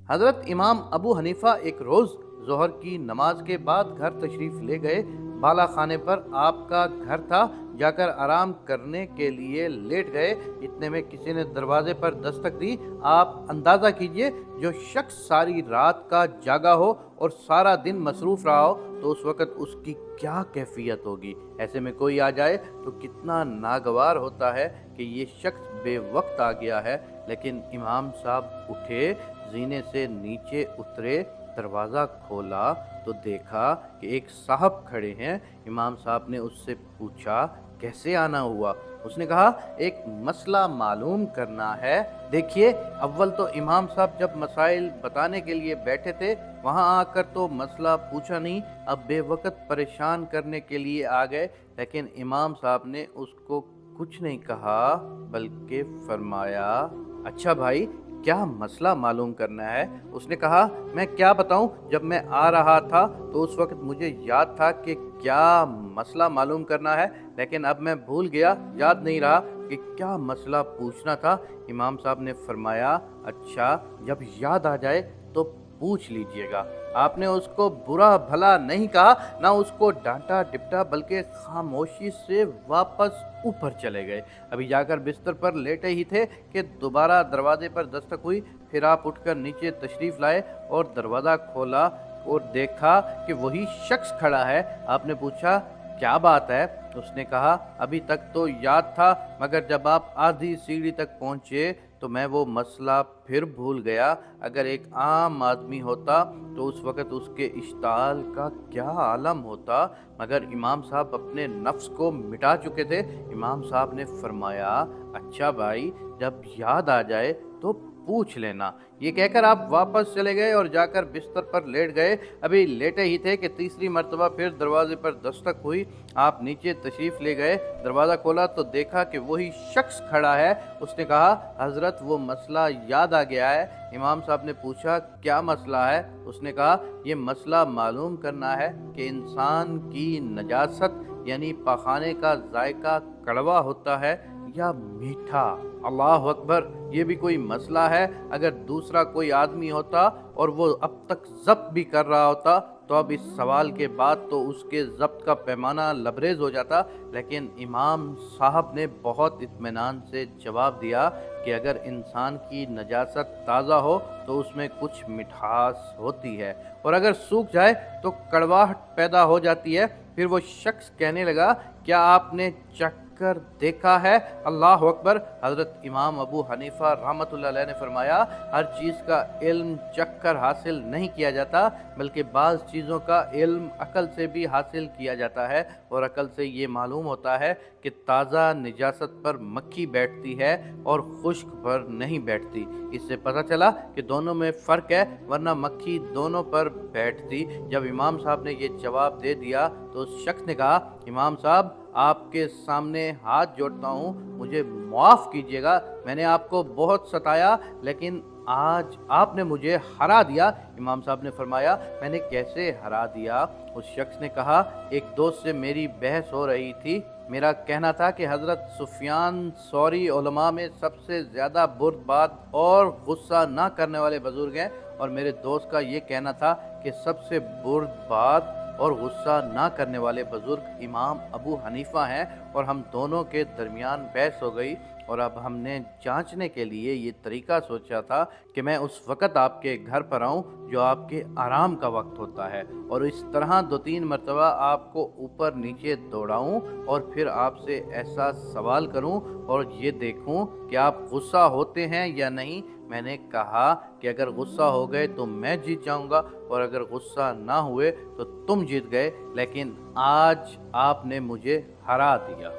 حضرت امام ابو حنیفہ ایک روز ظہر کی نماز کے بعد گھر تشریف لے گئے۔ بالا خانے پر آپ کا گھر تھا، جا کر آرام کرنے کے لیے لیٹ گئے۔ اتنے میں کسی نے دروازے پر دستک دی۔ آپ اندازہ کیجئے، جو شخص ساری رات کا جاگا ہو اور سارا دن مصروف رہا ہو تو اس وقت اس کی کیا کیفیت ہوگی۔ ایسے میں کوئی آ جائے تو کتنا ناگوار ہوتا ہے کہ یہ شخص بے وقت آ گیا ہے۔ لیکن امام صاحب اٹھے، زینے سے نیچے اترے، دروازہ کھولا تو دیکھا کہ ایک صاحب کھڑے ہیں۔ امام صاحب نے اس سے پوچھا کیسے آنا ہوا؟ اس نے کہا ایک مسئلہ معلوم کرنا ہے۔ دیکھیے، اول تو امام صاحب جب مسائل بتانے کے لیے بیٹھے تھے وہاں آ کر تو مسئلہ پوچھا نہیں، اب بے وقت پریشان کرنے کے لیے آ گئے۔ لیکن امام صاحب نے اس کو کچھ نہیں کہا بلکہ فرمایا اچھا بھائی، کیا مسئلہ معلوم کرنا ہے؟ اس نے کہا میں کیا بتاؤں، جب میں آ رہا تھا تو اس وقت مجھے یاد تھا کہ کیا مسئلہ معلوم کرنا ہے، لیکن اب میں بھول گیا، یاد نہیں رہا کہ کیا مسئلہ پوچھنا تھا۔ امام صاحب نے فرمایا اچھا، جب یاد آ جائے تو پوچھ لیجئے گا۔ آپ نے اس کو برا بھلا نہیں کہا، نہ اس کو ڈانٹا ڈپٹا، بلکہ خاموشی سے واپس اوپر چلے گئے۔ ابھی جا کر بستر پر لیٹے ہی تھے کہ دوبارہ دروازے پر دستک ہوئی۔ پھر آپ اٹھ کر نیچے تشریف لائے اور دروازہ کھولا اور دیکھا کہ وہی شخص کھڑا ہے۔ آپ نے پوچھا کیا بات ہے؟ اس نے کہا ابھی تک تو یاد تھا، مگر جب آپ آدھی سیڑھی تک پہنچے تو میں وہ مسئلہ پھر بھول گیا۔ اگر ایک عام آدمی ہوتا تو اس وقت اس کے اشتعال کا کیا عالم ہوتا، مگر امام صاحب اپنے نفس کو مٹا چکے تھے۔ امام صاحب نے فرمایا اچھا بھائی، جب یاد آ جائے تو پوچھ لینا۔ یہ کہہ کر آپ واپس چلے گئے اور جا کر بستر پر لیٹ گئے۔ ابھی لیٹے ہی تھے کہ تیسری مرتبہ پھر دروازے پر دستک ہوئی۔ آپ نیچے تشریف لے گئے، دروازہ کھولا تو دیکھا کہ وہی شخص کھڑا ہے۔ اس نے کہا حضرت وہ مسئلہ یاد آ گیا ہے۔ امام صاحب نے پوچھا کیا مسئلہ ہے؟ اس نے کہا یہ مسئلہ معلوم کرنا ہے کہ انسان کی نجاست یعنی پاخانے کا ذائقہ کڑوا ہوتا ہے یا میٹھا۔ اللہ اکبر، یہ بھی کوئی مسئلہ ہے؟ اگر دوسرا کوئی آدمی ہوتا اور وہ اب تک ضبط بھی کر رہا ہوتا تو اب اس سوال کے بعد تو اس کے ضبط کا پیمانہ لبریز ہو جاتا۔ لیکن امام صاحب نے بہت اطمینان سے جواب دیا کہ اگر انسان کی نجاست تازہ ہو تو اس میں کچھ مٹھاس ہوتی ہے، اور اگر سوکھ جائے تو کڑواہٹ پیدا ہو جاتی ہے۔ پھر وہ شخص کہنے لگا کیا آپ نے چکھ کر دیکھا ہے؟ اللہ اکبر۔ حضرت امام ابو حنیفہ رحمۃ اللہ علیہ نے فرمایا ہر چیز کا علم چکھ کر حاصل نہیں کیا جاتا، بلکہ بعض چیزوں کا علم عقل سے بھی حاصل کیا جاتا ہے، اور عقل سے یہ معلوم ہوتا ہے کہ تازہ نجاست پر مکھی بیٹھتی ہے اور خشک پر نہیں بیٹھتی۔ اس سے پتہ چلا کہ دونوں میں فرق ہے، ورنہ مکھی دونوں پر بیٹھتی۔ جب امام صاحب نے یہ جواب دے دیا تو اس شخص نے کہا امام صاحب آپ کے سامنے ہاتھ جوڑتا ہوں، مجھے معاف کیجیے گا، میں نے آپ کو بہت ستایا لیکن آج آپ نے مجھے ہرا دیا۔ امام صاحب نے فرمایا میں نے کیسے ہرا دیا؟ اس شخص نے کہا ایک دوست سے میری بحث ہو رہی تھی، میرا کہنا تھا کہ حضرت سفیان ثوری علماء میں سب سے زیادہ بردبار اور غصہ نہ کرنے والے بزرگ ہیں، اور میرے دوست کا یہ کہنا تھا کہ سب سے بردبار اور غصہ نہ کرنے والے بزرگ امام ابو حنیفہ ہیں، اور ہم دونوں کے درمیان بحث ہو گئی، اور اب ہم نے جانچنے کے لیے یہ طریقہ سوچا تھا کہ میں اس وقت آپ کے گھر پر آؤں جو آپ کے آرام کا وقت ہوتا ہے، اور اس طرح 2-3 مرتبہ آپ کو اوپر نیچے دوڑاؤں اور پھر آپ سے ایسا سوال کروں اور یہ دیکھوں کہ آپ غصہ ہوتے ہیں یا نہیں۔ میں نے کہا کہ اگر غصہ ہو گئے تو میں جیت جاؤں گا، اور اگر غصہ نہ ہوئے تو تم جیت گئے، لیکن آج آپ نے مجھے ہرا دیا۔